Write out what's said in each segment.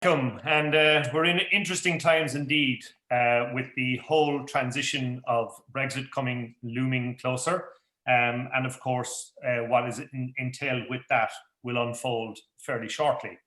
Welcome, and we're in interesting times indeed with the whole transition of Brexit looming closer, and of course what is entailed with that will unfold fairly shortly.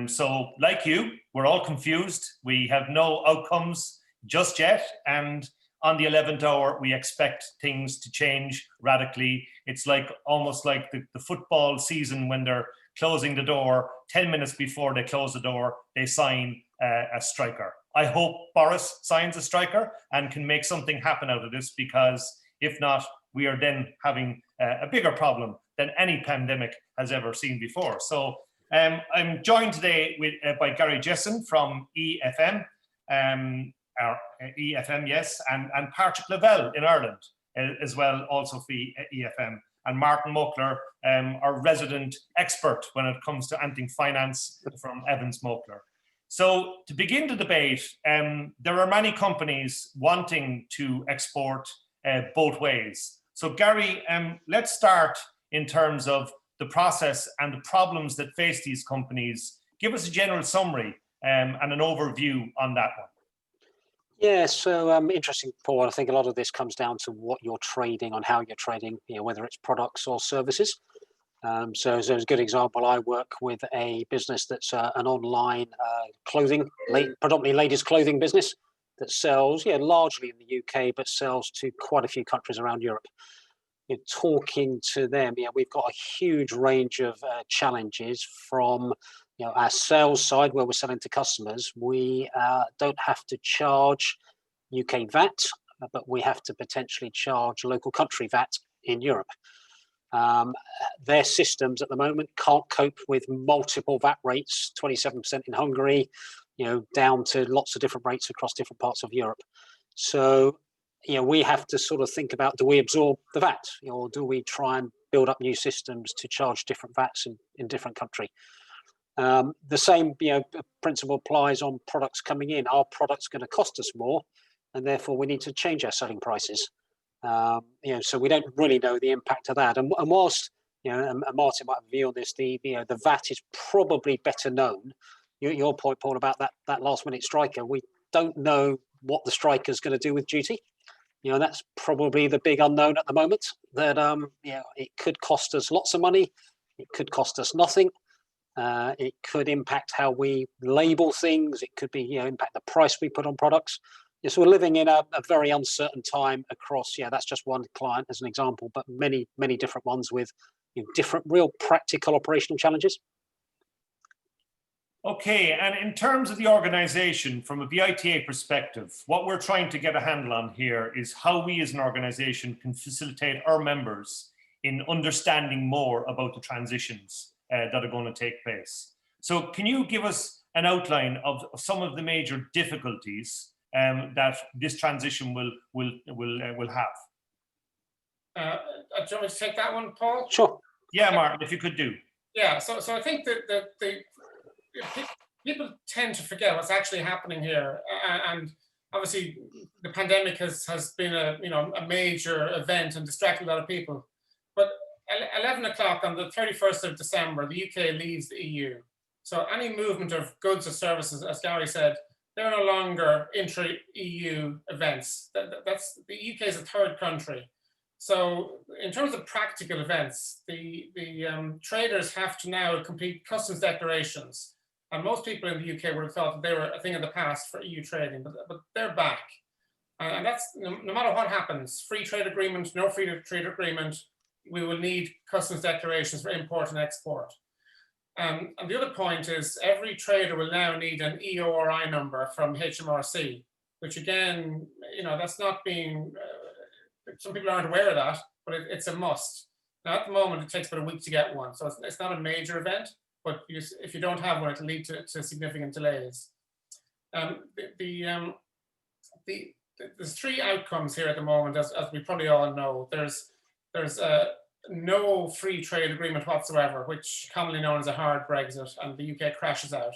So like you, we're all confused. We have no outcomes just yet, and on the 11th hour we expect things to change radically. It's like almost like the football season when they're closing the door 10 minutes before they close the door, they sign a striker. I hope Boris signs a striker and can make something happen out of this, because if not, we are then having a bigger problem than any pandemic has ever seen before. So I'm joined today by Gary Jesson from EFM, EFM, yes, and Pat Lavelle in Ireland as well, also for EFM. And Martin Mockler, our resident expert when it comes to anything finance from Evans Mockler. So to begin the debate, there are many companies wanting to export both ways. So Gary, let's start in terms of the process and the problems that face these companies. Give us a general summary and an overview on that one. Yeah, so interesting, Paul. I think a lot of this comes down to what you're trading, on how you're trading, whether it's products or services. So as a good example, I work with a business that's an online clothing, predominantly ladies' clothing business that sells, largely in the UK, but sells to quite a few countries around Europe. Talking to them, we've got a huge range of challenges from our sales side, where we're selling to customers. We don't have to charge UK VAT, but we have to potentially charge local country VAT in Europe. Their systems at the moment can't cope with multiple VAT rates, 27% in Hungary, down to lots of different rates across different parts of Europe. So, we have to sort of think about, do we absorb the VAT, or do we try and build up new systems to charge different VATs in different country? The same principle applies on products coming in. Our product's going to cost us more, and therefore we need to change our selling prices. So we don't really know the impact of that. And whilst and Martin might have a view on this, the VAT is probably better known. Your point, Paul, about that last minute striker, we don't know what the striker is going to do with duty. That's probably the big unknown at the moment. That it could cost us lots of money. It could cost us nothing. It could impact how we label things. It could be, impact the price we put on products. So we're living in a very uncertain time across, that's just one client as an example, but many, many different ones with different real practical operational challenges. Okay, and in terms of the organization, from a BITA perspective, what we're trying to get a handle on here is how we as an organization can facilitate our members in understanding more about the transitions that are going to take place. So can you give us an outline of some of the major difficulties that this transition will have? Do you want me to take that one, Paul? Sure. Yeah, Martin, if you could do. Yeah, so I think that people tend to forget what's actually happening here, and obviously the pandemic has been a major event and distracted a lot of people. But 11 o'clock on the 31st of December, the UK leaves the EU. So any movement of goods or services, as Gary said, they're no longer intra-EU events. That's the UK is a third country. So in terms of practical events, the traders have to now complete customs declarations. And most people in the UK would have thought that they were a thing of the past for EU trading, but they're back. And that's, no matter what happens, free trade agreement, no free trade agreement, we will need customs declarations for import and export. And the other point is every trader will now need an EORI number from HMRC, which again, that's not being, some people aren't aware of that, but it's a must. Now at the moment, it takes about a week to get one. So it's not a major event, but if you don't have one, it'll lead to significant delays. There's three outcomes here at the moment, as we probably all know. There's no free trade agreement whatsoever, which commonly known as a hard Brexit, and the UK crashes out.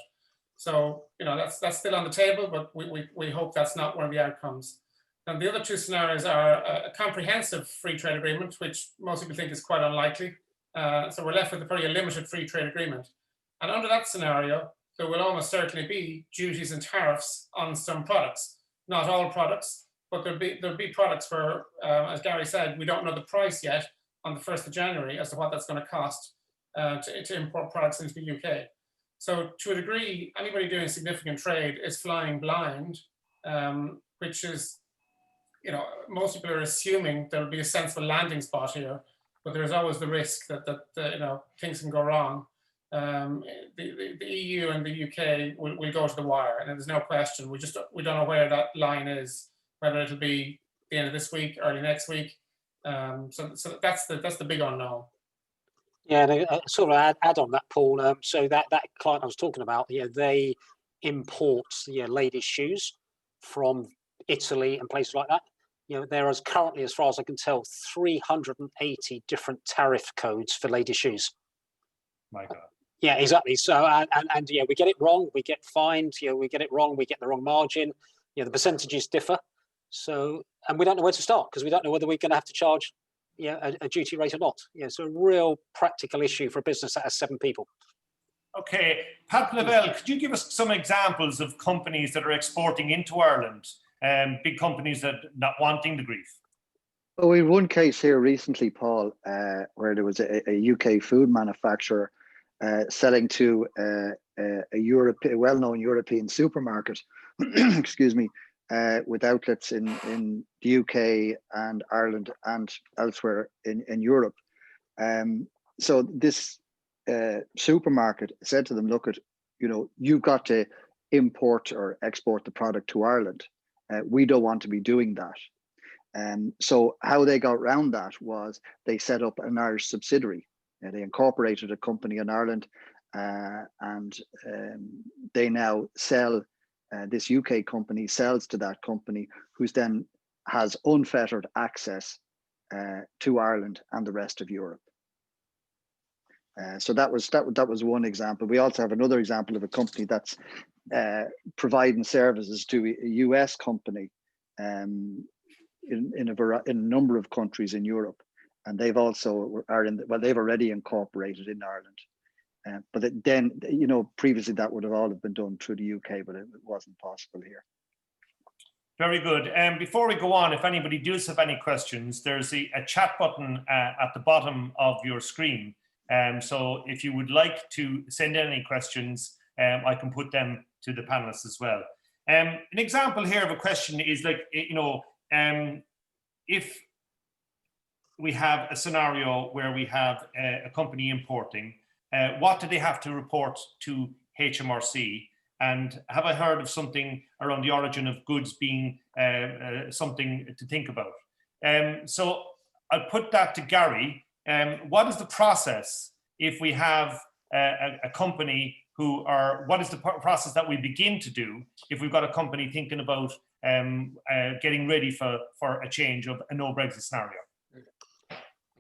So that's still on the table, but we hope that's not one of the outcomes. And the other two scenarios are a comprehensive free trade agreement, which most people think is quite unlikely. So we're left with probably a limited free trade agreement. And under that scenario, there will almost certainly be duties and tariffs on some products. Not all products, but there'll be products where, as Gary said, we don't know the price yet on the 1st of January as to what that's going to cost to import products into the UK. So to a degree, anybody doing significant trade is flying blind, which is, most people are assuming there will be a sensible landing spot here, but there's always the risk that things can go wrong. The EU and the UK will go to the wire, and there's no question. We don't know where that line is, whether it'll be the end of this week, early next week. So that's the big unknown. Yeah, and sort of add on that, Paul. So that client I was talking about, they import ladies' shoes from Italy and places like that. There is currently, as far as I can tell, 380 different tariff codes for ladies' shoes. My God. Yeah, exactly. So and we get it wrong, we get fined. We get it wrong, we get the wrong margin. The percentages differ. So, and we don't know where to start because we don't know whether we're going to have to charge a duty rate or not. So a real practical issue for a business that has 7 people. Okay, Pat Lavelle, could you give us some examples of companies that are exporting into Ireland, big companies that are not wanting the grief? Well, we had one case here recently, Paul, where there was a UK food manufacturer selling to a well-known European supermarket, excuse me, with outlets in the UK and Ireland and elsewhere in Europe. So this supermarket said to them, look, you've got to import or export the product to Ireland. We don't want to be doing that. So how they got around that was they set up an Irish subsidiary. They incorporated a company in Ireland, and they now sell. This UK company sells to that company, who's then has unfettered access to Ireland and the rest of Europe. So that was one example. We also have another example of a company that's providing services to a US company in a number of countries in Europe, and they've also they've already incorporated in Ireland. But then, previously that would have all been done through the UK, but it wasn't possible here. Very good. Before we go on, if anybody does have any questions, there's a chat button at the bottom of your screen. So if you would like to send in any questions, I can put them to the panelists as well. An example here of a question is like, if we have a scenario where we have a company importing, what do they have to report to HMRC? And have I heard of something around the origin of goods being something to think about? So I'll put that to Gary. What is the process if we have a company what is the process that we begin to do if we've got a company thinking about getting ready for a change of a no Brexit scenario?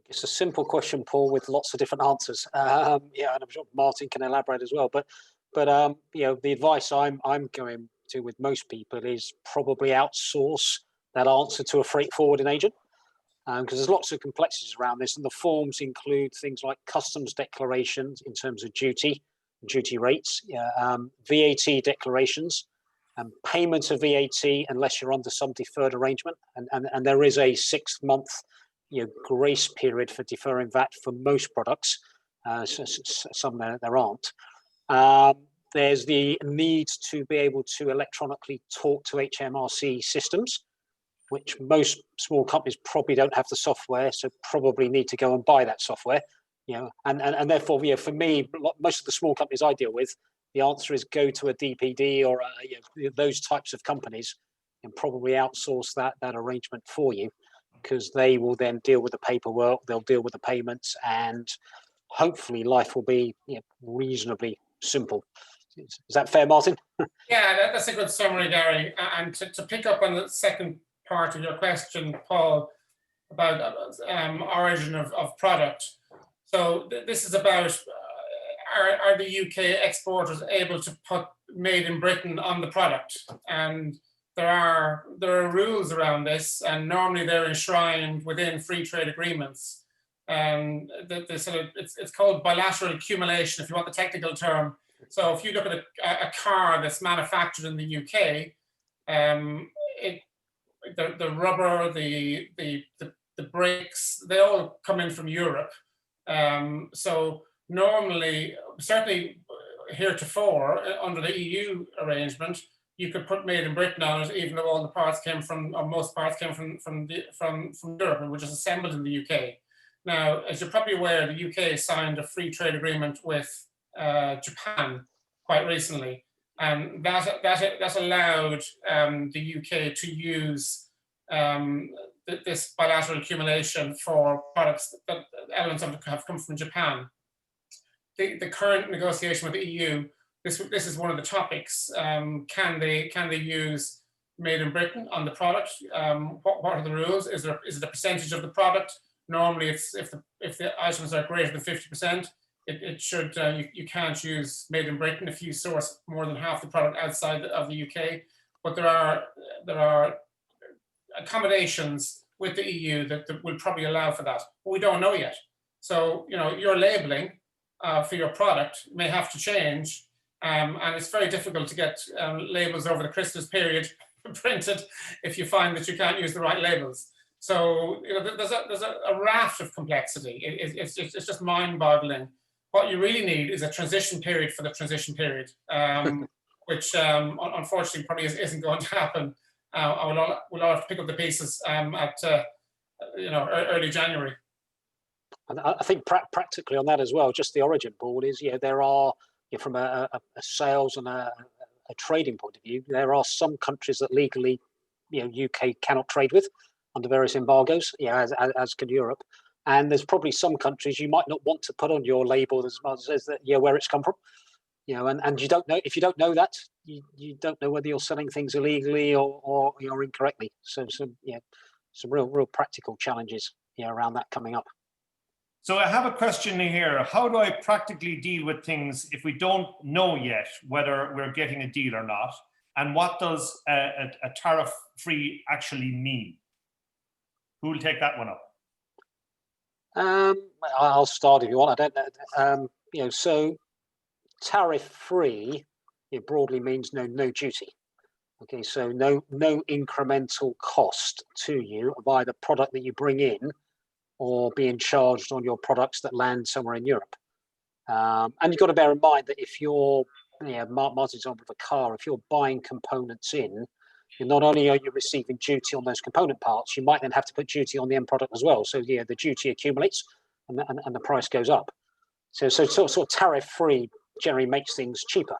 It's a simple question, Paul, with lots of different answers. And I'm sure Martin can elaborate as well. But the advice I'm going to with most people is probably outsource that answer to a freight forwarding agent, because there's lots of complexities around this, and the forms include things like customs declarations in terms of duty rates, VAT declarations, and payment of VAT unless you're under some deferred arrangement, and there is a 6-month grace period for deferring VAT for most products. Some there aren't. There's the need to be able to electronically talk to HMRC systems, which most small companies probably don't have the software, so probably need to go and buy that software. And therefore, for me, most of the small companies I deal with, the answer is go to a DPD or those types of companies and probably outsource that arrangement for you, because they will then deal with the paperwork, they'll deal with the payments, and hopefully life will be reasonably simple. Is that fair, Martin? Yeah, that's a good summary, Gary. And to pick up on the second part of your question, Paul, about origin of product. So this is about are the UK exporters able to put made in Britain on the product? And there are rules around this, and normally they're enshrined within free trade agreements. It's called bilateral accumulation, if you want the technical term. So if you look at a car that's manufactured in the UK, the rubber, the brakes, they all come in from Europe. So normally, certainly heretofore, under the EU arrangement, you could put made in Britain on it, even though all the parts came from, or most parts came from Europe and were just assembled in the UK. Now, as you're probably aware, the UK signed a free trade agreement with Japan quite recently, and that allowed the UK to use this bilateral accumulation for products that elements of it have come from Japan. The current negotiation with the EU, this is one of the topics. Can they use made in Britain on the product? What are the rules? Is it a percentage of the product? Normally, it's if the items are greater than 50%, it should you can't use made in Britain if you source more than half the product outside of the UK. But there are accommodations with the EU that will probably allow for that. But we don't know yet. So your labeling for your product may have to change, and it's very difficult to get labels over the Christmas period printed if you find that you can't use the right labels. So there's a raft of complexity. It's just mind-boggling. What you really need is a transition period for the transition period, which unfortunately probably isn't going to happen. We'll all have to pick up the pieces at early January. And I think practically on that as well, just the origin board is, there are, from a sales and a trading point of view, there are some countries that legally, UK cannot trade with under various embargoes, as can Europe. And there's probably some countries you might not want to put on your label as much as that, where it's come from. And you don't know, if you don't know that, you don't know whether you're selling things illegally or incorrectly. So some real practical challenges around that coming up. So I have a question here. How do I practically deal with things if we don't know yet whether we're getting a deal or not? And what does a tariff-free actually mean? Who will take that one up? I'll start if you want. I don't know. So tariff-free, it broadly means no duty. Okay, so no incremental cost to you of either product that you bring in or being charged on your products that land somewhere in Europe. And you've got to bear in mind that if you're, Martin's example of a car, if you're buying components in, not only are you receiving duty on those component parts, you might then have to put duty on the end product as well. So the duty accumulates and the price goes up. So sort of tariff-free generally makes things cheaper.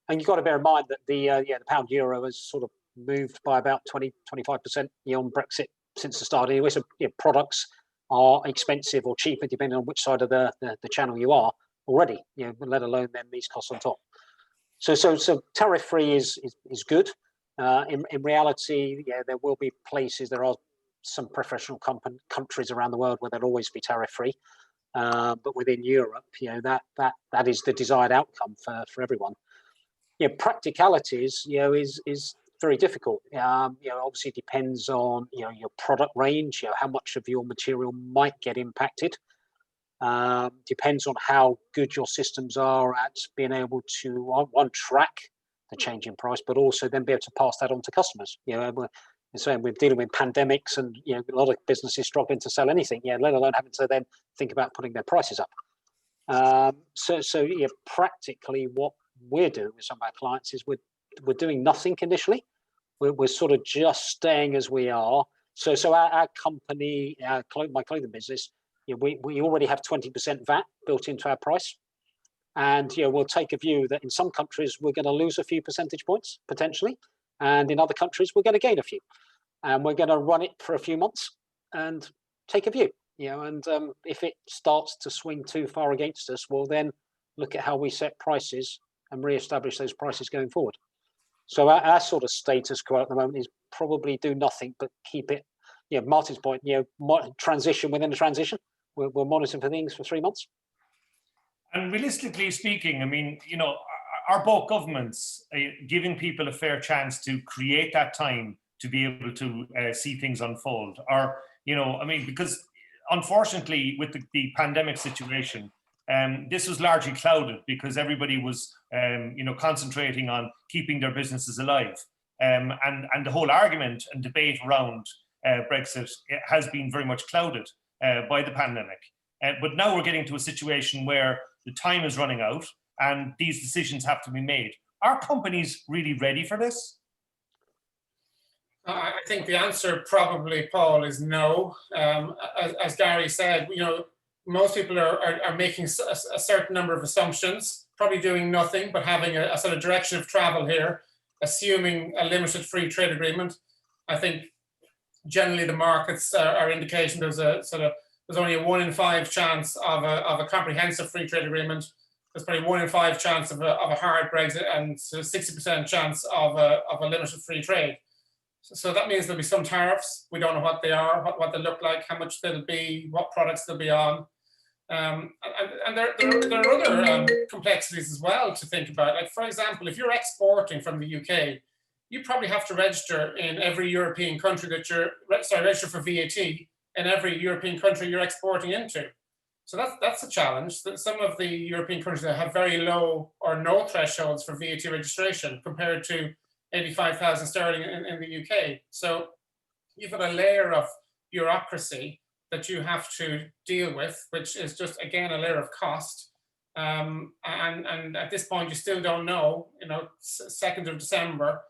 And you've got to bear in mind that the pound euro has sort of moved by about 20-25% on Brexit since the start anyway. So products are expensive or cheaper depending on which side of the channel you are already, let alone then these costs on top. So tariff-free is good. In reality, there will be places, there are some professional countries around the world where there'll always be tariff-free. But within Europe, that is the desired outcome for everyone. Practicalities, is very difficult. Obviously depends on your product range, how much of your material might get impacted. Depends on how good your systems are at being able to one track the change in price, but also then be able to pass that on to customers. We're dealing with pandemics, and a lot of businesses struggling to sell anything, let alone having to then think about putting their prices up. Practically what we're doing with some of our clients is we're doing nothing initially. We're sort of just staying as we are. So our company, my clothing business, we already have 20% VAT built into our price. And we'll take a view that in some countries we're going to lose a few percentage points potentially, and in other countries we're going to gain a few. And we're going to run it for a few months and take a view. And if it starts to swing too far against us, we'll then look at how we set prices and re-establish those prices going forward. So our sort of status quo at the moment is probably do nothing but keep it. Martin's point. Transition within the transition. We're monitoring for things for 3 months. And realistically speaking, I mean, are both governments giving people a fair chance to create that time to be able to see things unfold? Or, because unfortunately with the pandemic situation, this was largely clouded because everybody was, concentrating on keeping their businesses alive. And the whole argument and debate around Brexit has been very much clouded by the pandemic. But now we're getting to a situation where the time is running out and these decisions have to be made. Are companies really ready for this? I think the answer probably, Paul, is no. As Gary said, most people are making a certain number of assumptions, probably doing nothing, but having a sort of direction of travel here, assuming a limited free trade agreement. I think generally the markets are indicating there's only a 1 in 5 chance of a comprehensive free trade agreement. There's probably 1 in 5 chance of a hard Brexit, and 60% chance of a limited free trade. So that means there'll be some tariffs. We don't know what they are, what they look like, how much they'll be, what products they'll be on. And there are other complexities as well to think about. Like, for example, if you're exporting from the UK, you probably have to register in every European country that register for VAT in every European country you're exporting into. So that's a challenge. Some of the European countries that have very low or no thresholds for VAT registration compared to 85,000 sterling in the UK. So you've got a layer of bureaucracy that you have to deal with, which is just, again, a layer of cost. And at this point, you still don't know, 2nd of December,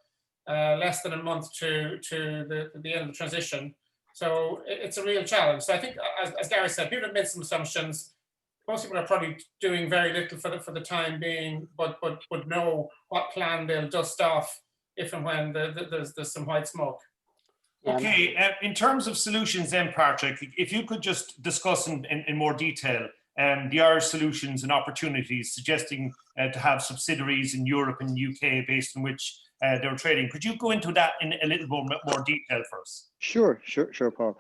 less than a month to the end of the transition. So it's a real challenge. So I think, as Gary said, people have made some assumptions. Most people are probably doing very little for the time being, but would know what plan they'll dust off if and when there's some white smoke. Okay, in terms of solutions then, Patrick, if you could just discuss in more detail the Irish solutions and opportunities, suggesting to have subsidiaries in Europe and UK based on which they're trading. Could you go into that in a little more detail for us? Sure, Paul.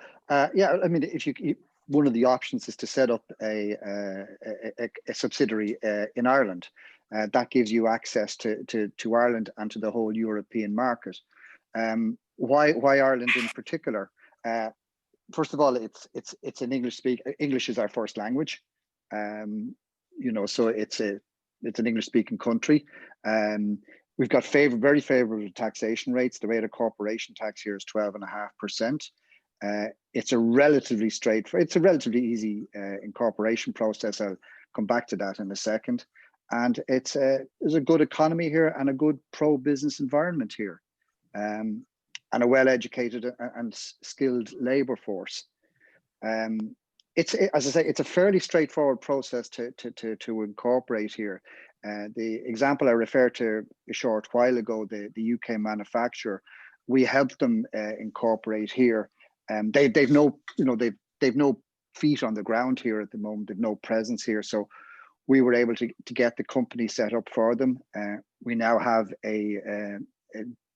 Yeah, I mean, one of the options is to set up a subsidiary in Ireland. That gives you access to Ireland and to the whole European market. Why Ireland in particular? First of all, it's an English is our first language. So it's an English-speaking country. We've got very favorable taxation rates. The rate of corporation tax here is 12.5%. It's a relatively easy incorporation process. I'll come back to that in a second. And there's a good economy here and a good pro-business environment here, and a well-educated and skilled labour force. As I say, it's a fairly straightforward process to incorporate here. The example I referred to a short while ago, the UK manufacturer, we helped them incorporate here. They've no feet on the ground here at the moment. They've no presence here, so we were able to get the company set up for them. We now have a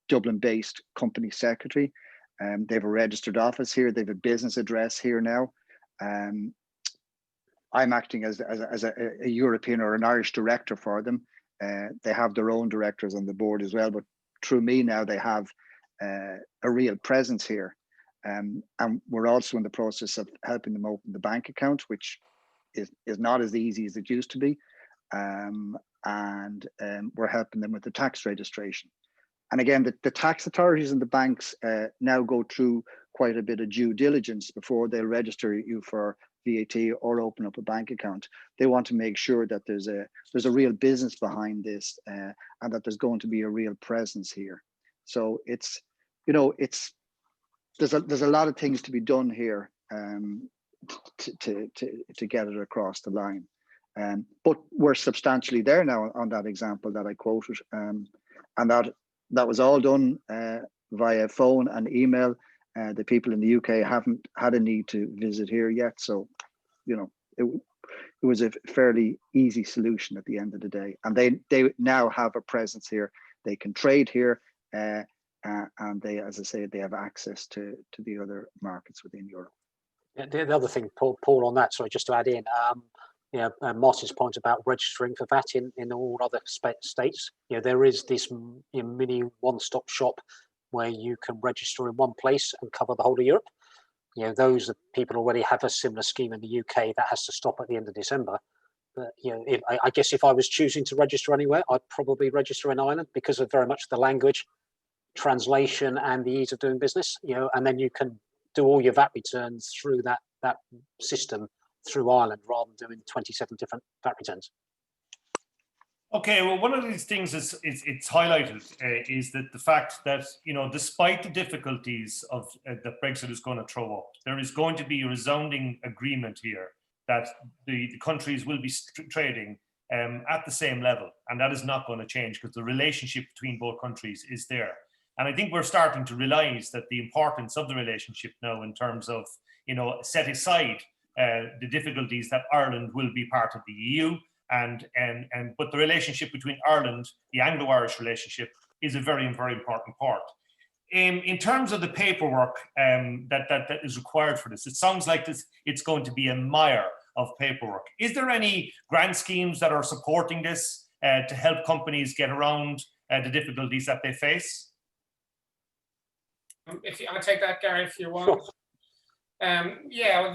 Dublin-based company secretary. They have a registered office here. They have a business address here now. I'm acting as a European or an Irish director for them. They have their own directors on the board as well, but through me now they have a real presence here. And we're also in the process of helping them open the bank account, which is not as easy as it used to be. And we're helping them with the tax registration. And again, the tax authorities and the banks now go through quite a bit of due diligence before they'll register you for VAT or open up a bank account. They want to make sure that there's a real business behind this, and that there's going to be a real presence here. So there's a lot of things to be done here to get it across the line. But we're substantially there now on that example that I quoted, and that was all done via phone and email. The people in the UK haven't had a need to visit here yet, so it was a fairly easy solution at the end of the day. And they now have a presence here. They can trade here, and they, as I say, they have access to the other markets within Europe. The other thing, Paul, on that, sorry, just to add in, Martin's point about registering for VAT in all other states. There is this mini one-stop shop where you can register in one place and cover the whole of Europe. Those people already have a similar scheme in the UK that has to stop at the end of December. But I guess if I was choosing to register anywhere, I'd probably register in Ireland because of very much the language, translation, and the ease of doing business. And then you can do all your VAT returns through that system through Ireland rather than doing 27 different VAT returns. Okay, well, one of these things it's highlighted is that the fact that, despite the difficulties of that Brexit is going to throw up, there is going to be a resounding agreement here that the countries will be trading at the same level, and that is not going to change because the relationship between both countries is there. And I think we're starting to realize that the importance of the relationship now in terms of, set aside the difficulties that Ireland will be part of the EU, but the relationship between Ireland, the Anglo-Irish relationship, is a very, very important part. In terms of the paperwork that is required for this, it sounds like it's going to be a mire of paperwork. Is there any grant schemes that are supporting this to help companies get around the difficulties that they face? I'll take that, Gary, if you want. Yeah,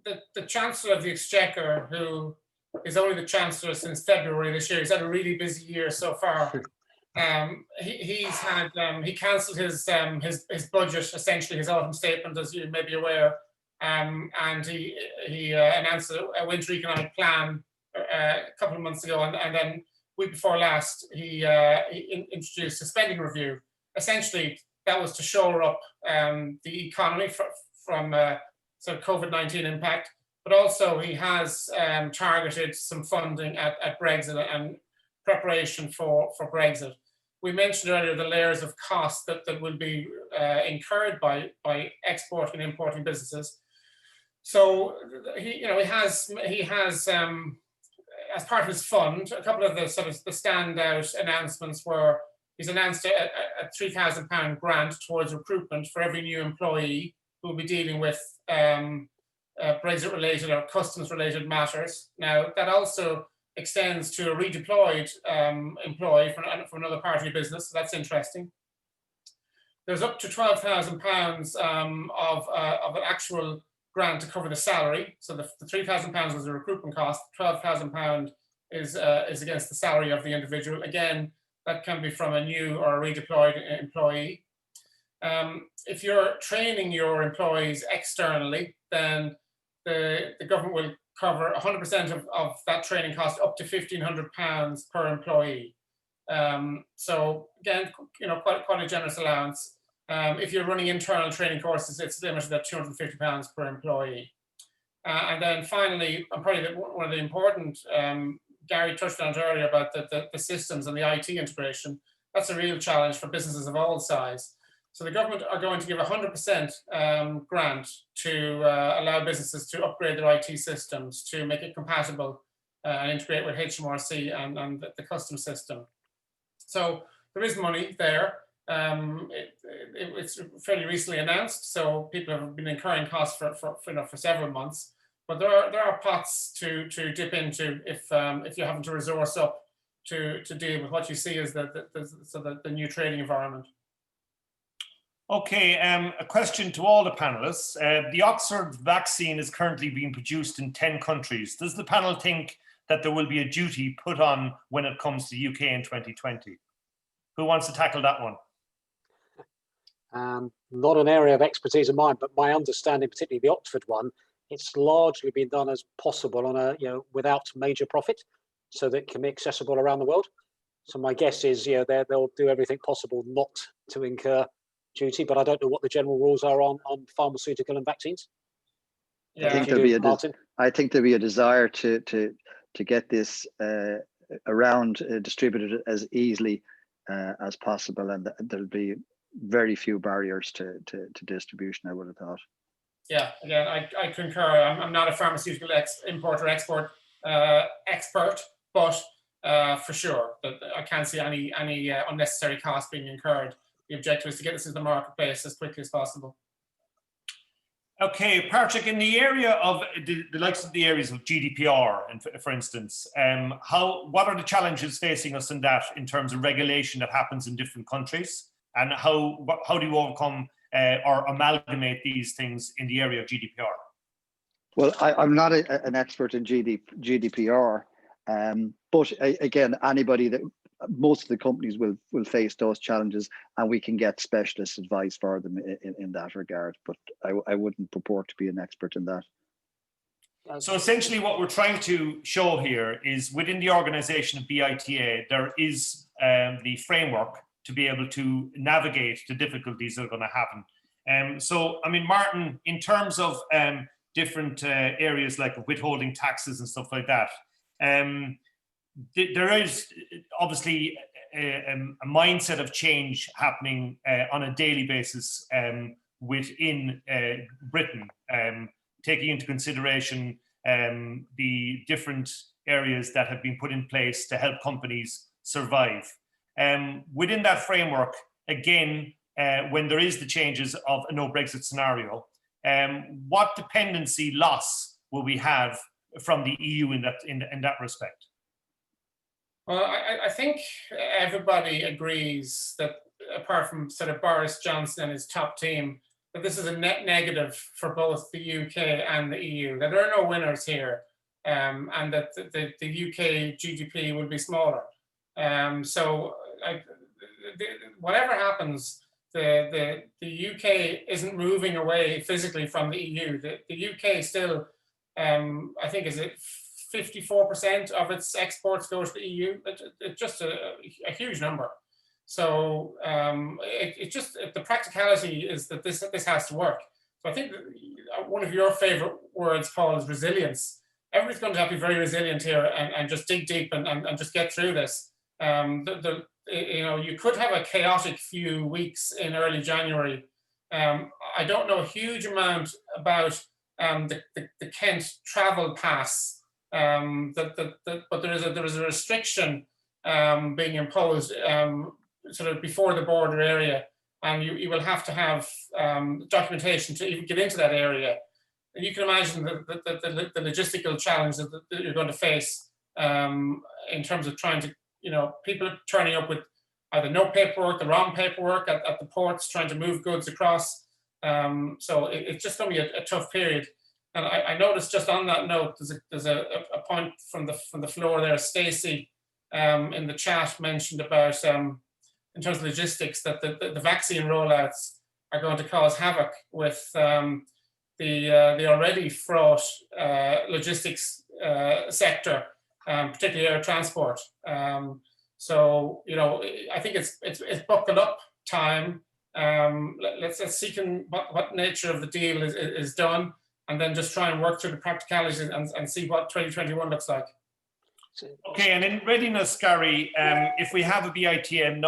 the Chancellor of the Exchequer, who is only the Chancellor since February this year, he's had a really busy year so far. He cancelled his budget, essentially his autumn statement, as you may be aware, and he announced a winter economic plan a couple of months ago, and then week before last he introduced a spending review. Essentially, that was to shore up the economy from sort of COVID-19 impact, but also he has targeted some funding at Brexit and preparation for Brexit. We mentioned earlier the layers of costs that will be incurred by exporting and importing businesses. So he has as part of his fund, a couple of the sort of the standout announcements were he's announced a £3,000 grant towards recruitment for every new employee who will be dealing with Brexit-related or customs-related matters. Now, that also extends to a redeployed employee from another part of your business, so that's interesting. There's up to £12,000 of an actual grant to cover the salary. So the £3,000 was the recruitment cost, £12,000 is against the salary of the individual. Again, that can be from a new or a redeployed employee. If you're training your employees externally, then the government will cover 100% of that training cost up to £1,500 per employee. So again, quite a generous allowance. If you're running internal training courses, it's limited at £250 per employee. And then finally, probably one of the important, Gary touched on it earlier about the systems and the IT integration. That's a real challenge for businesses of all size. So the government are going to give 100% grant to allow businesses to upgrade their IT systems to make it compatible and integrate with HMRC and the customs system. So there is money there. It's fairly recently announced, so people have been incurring costs for several months. But there are pots to dip into if you're having to resource up to deal with what you see as the new trading environment. Okay, a question to all the panelists. The Oxford vaccine is currently being produced in 10 countries. Does the panel think that there will be a duty put on when it comes to UK in 2020? Who wants to tackle that one? Not an area of expertise of mine, but my understanding, particularly the Oxford one, it's largely been done as possible on without major profit, so that it can be accessible around the world. So my guess is, they'll do everything possible not to incur duty, but I don't know what the general rules are on pharmaceutical and vaccines. Yeah. I think there'll be a desire to get this around distributed as easily as possible, and there'll be very few barriers to distribution, I would have thought. Yeah, again, I concur. I'm not a pharmaceutical import-export expert, but for sure, I can't see any unnecessary cost being incurred. The objective is to get this into the marketplace as quickly as possible. Okay, Patrick, in the area of the likes of the areas of GDPR, for instance, what are the challenges facing us in that in terms of regulation that happens in different countries, and how do you overcome or amalgamate these things in the area of GDPR? Well, I'm not an expert in GDPR, but again, anybody that most of the companies will face those challenges, and we can get specialist advice for them in that regard. But I wouldn't purport to be an expert in that. So essentially what we're trying to show here is within the organization of BITA, there is the framework to be able to navigate the difficulties that are going to happen. So, I mean, Martin, in terms of different areas like withholding taxes and stuff like that, there is obviously a mindset of change happening on a daily basis within Britain, taking into consideration the different areas that have been put in place to help companies survive. Within that framework, again, when there is the changes of a no Brexit scenario, what dependency loss will we have from the EU in that respect? Well, I think everybody agrees that, apart from sort of Boris Johnson and his top team, that this is a net negative for both the UK and the EU, that there are no winners here, and that the UK GDP will be smaller. So whatever happens, the UK isn't moving away physically from the EU. The UK still, I think, is it 54% of its exports goes to the EU. It's just a huge number. So the practicality is that this has to work. So I think one of your favorite words, Paul, is resilience. Everybody's going to have to be very resilient here and just dig deep and just get through this. You could have a chaotic few weeks in early January. I don't know a huge amount about the Kent travel pass, but there is a restriction being imposed sort of before the border area, and you will have to have documentation to even get into that area. And you can imagine the logistical challenge that you're going to face in terms of trying to, people turning up with either no paperwork, the wrong paperwork at the ports, trying to move goods across. So it's just going to be a tough period. And I noticed just on that note, there's a point from the floor there. Stacey in the chat mentioned about, in terms of logistics, that the vaccine rollouts are going to cause havoc with the already fraught logistics sector, particularly air transport. So I think it's buckle up time. Let's see what nature of the deal is done, and then just try and work through the practicalities and see what 2021 looks like. Okay, and in readiness, Gary, if we have a BITM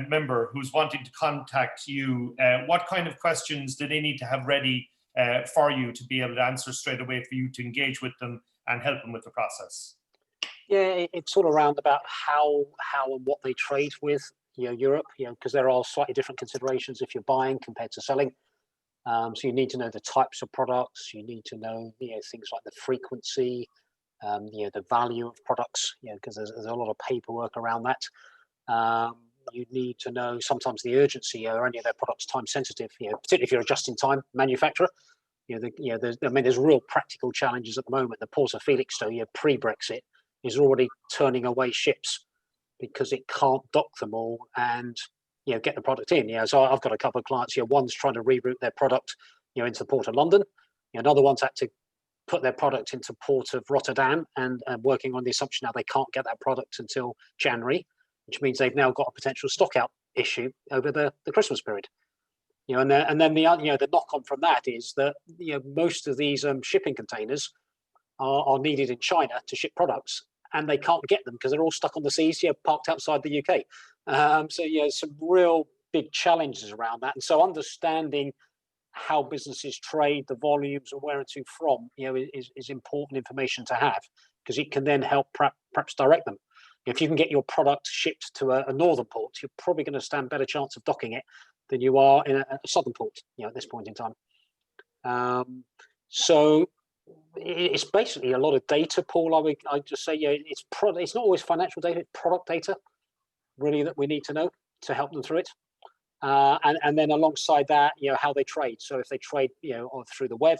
member who's wanting to contact you, what kind of questions do they need to have ready for you to be able to answer straight away, for you to engage with them and help them with the process? Yeah, it's all around about how and what they trade with Europe, because there are slightly different considerations if you're buying compared to selling. So you need to know the types of products. You need to know things like the frequency, the value of products, because there's a lot of paperwork around that. You need to know sometimes the urgency. Are any of their products time sensitive? Particularly if you're a just-in-time manufacturer. There's real practical challenges at the moment. The Port of Felixstowe, pre-Brexit, is already turning away ships because it can't dock them all and get the product in. So I've got a couple of clients here. One's trying to reroute their product into the Port of London. Another one's had to put their product into Port of Rotterdam and working on the assumption now they can't get that product until January, which means they've now got a potential stock out issue over the Christmas period. And then the knock on from that is that most of these shipping containers are needed in China to ship products, and they can't get them because they're all stuck on the seas, parked outside the UK. So some real big challenges around that. And so understanding how businesses trade, the volumes, and where and to from, is important information to have, because it can then help perhaps direct them. If you can get your product shipped to a northern port, you're probably going to stand better chance of docking it than you are in a southern port, at this point in time. So it's basically a lot of data, Paul. I'd just say, it's not always financial data, it's product data, really, that we need to know to help them through it. And then alongside that, how they trade. So if they trade, or through the web,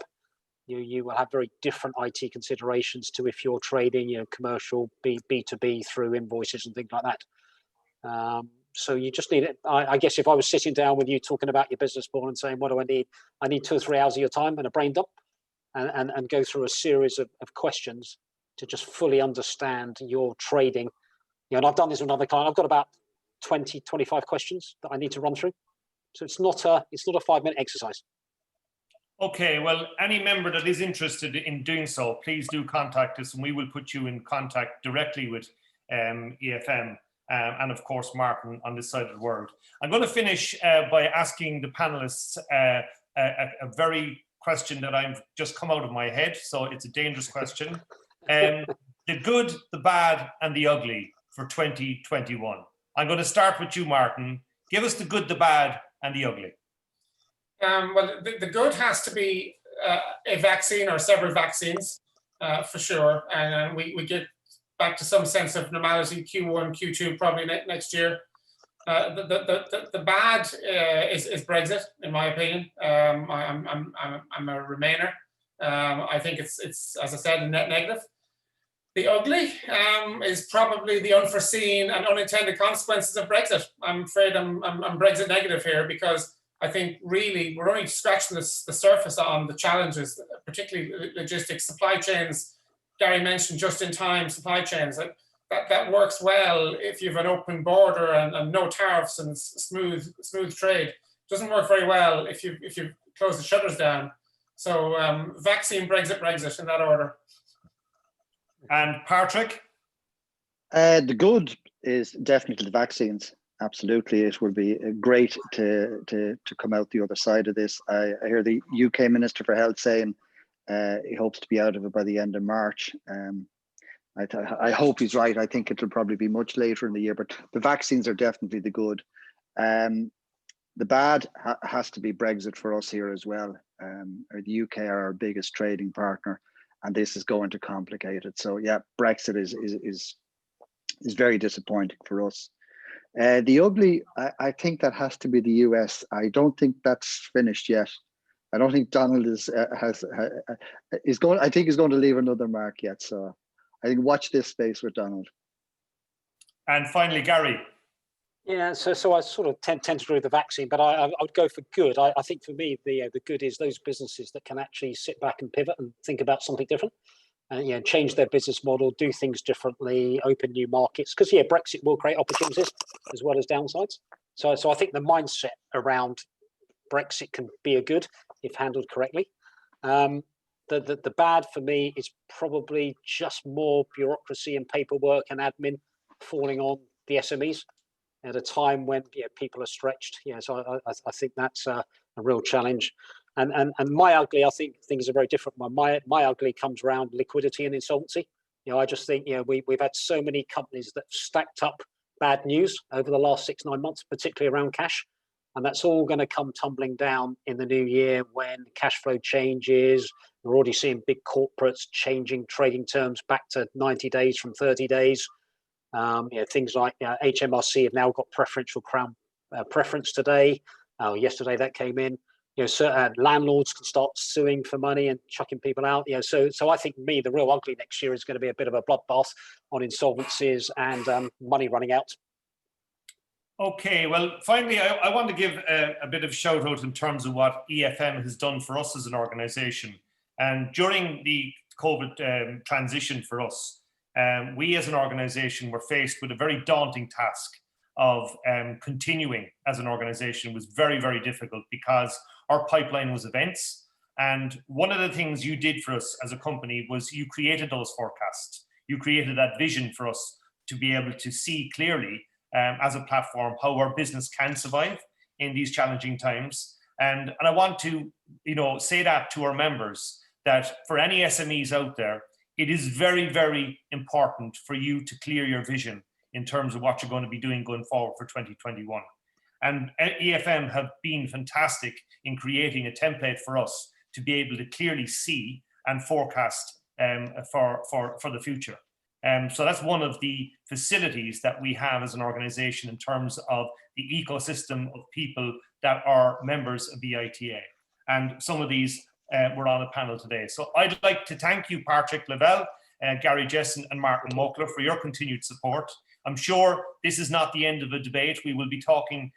you will have very different IT considerations to if you're trading, commercial B2B through invoices and things like that. So you just need it. I guess if I was sitting down with you talking about your business, Paul, and saying, what do I need? I need 2 or 3 hours of your time and a brain dump, and go through a series of questions to just fully understand your trading. And I've done this with another client. I've got about 20, 25 questions that I need to run through. So it's not a 5-minute exercise. Okay, well, any member that is interested in doing so, please do contact us, and we will put you in contact directly with EFM and, of course, Martin on this side of the world. I'm going to finish by asking the panelists a very question that I've just come out of my head, so it's a dangerous question. The good, the bad, and the ugly for 2021. I'm going to start with you, Martin. Give us the good, the bad, and the ugly. Well, the good has to be a vaccine or several vaccines, for sure. And we get back to some sense of normality Q1, Q2, probably next year. The bad is Brexit, in my opinion. I'm a Remainer. I think it's as I said, a net negative. The ugly is probably the unforeseen and unintended consequences of Brexit. I'm afraid I'm Brexit negative here, because I think really we're only scratching the surface on the challenges, particularly logistics, supply chains. Gary mentioned just-in-time supply chains. That works well if you have an open border and no tariffs and smooth trade. Doesn't work very well if you close the shutters down. So vaccine, Brexit in that order. And Patrick? The good is definitely the vaccines. Absolutely, it will be great to come out the other side of this. I hear the UK Minister for Health saying he hopes to be out of it by the end of March. I hope he's right. I think it'll probably be much later in the year, but the vaccines are definitely the good. The bad has to be Brexit for us here as well. The UK are our biggest trading partner, and this is going to complicate it. So yeah, Brexit is very disappointing for us. The ugly, I think that has to be the US. I don't think that's finished yet. I don't think Donald is going. I think he's going to leave another mark yet. So I think watch this space with Donald. And finally, Gary. Yeah, so I sort of tend to agree with the vaccine, but I would go for good. I think for me, the good is those businesses that can actually sit back and pivot and think about something different. Change their business model, do things differently, open new markets. Because Brexit will create opportunities as well as downsides. So I think the mindset around Brexit can be a good if handled correctly. The bad for me is probably just more bureaucracy and paperwork and admin falling on the SMEs at a time when people are stretched. So I think that's a real challenge. And my ugly, I think things are very different. My ugly comes around liquidity and insolvency. I just think we've had so many companies that stacked up bad news over the last 6-9 months, particularly around cash, and that's all going to come tumbling down in the new year when cash flow changes. We're already seeing big corporates changing trading terms back to 90 days from 30 days. Things like HMRC have now got preferential crown preference today. Yesterday that came in. Certain landlords can start suing for money and chucking people out. So I think the real ugly next year is going to be a bit of a bloodbath on insolvencies and money running out. Okay, well, finally, I want to give a bit of shout out in terms of what EFM has done for us as an organisation. And during the COVID transition for us, we as an organisation were faced with a very daunting task of continuing as an organisation. Was very, very difficult because our pipeline was events. And one of the things you did for us as a company was you created those forecasts. You created that vision for us to be able to see clearly as a platform how our business can survive in these challenging times. And I want to say that to our members, that for any SMEs out there, it is very, very important for you to clear your vision in terms of what you're going to be doing going forward for 2021. And EFM have been fantastic in creating a template for us to be able to clearly see and forecast for the future. So that's one of the facilities that we have as an organization in terms of the ecosystem of people that are members of the ITA. And some of these were on a panel today. So I'd like to thank you, Pat Lavelle, Gary Jesson and Martin Mockler, for your continued support. I'm sure this is not the end of the debate. We will be talking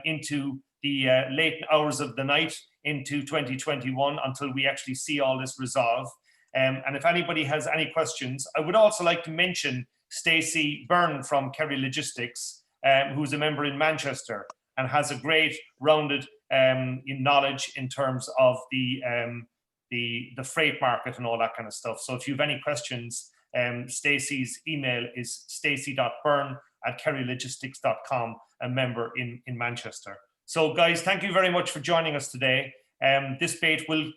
into the late hours of the night into 2021 until we actually see all this resolve. And if anybody has any questions, I would also like to mention Stacey Byrne from Kerry Logistics, who's a member in Manchester and has a great rounded knowledge in terms of the freight market and all that kind of stuff. So if you have any questions, Stacey's email is stacey.byrne@kerrylogistics.com, a member in Manchester. So guys, thank you very much for joining us today. This debate will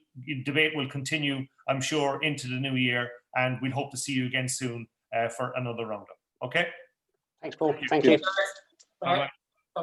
continue, I'm sure, into the new year, and we'll hope to see you again soon for another roundup. Okay? Thanks, Paul. Thank you. Bye.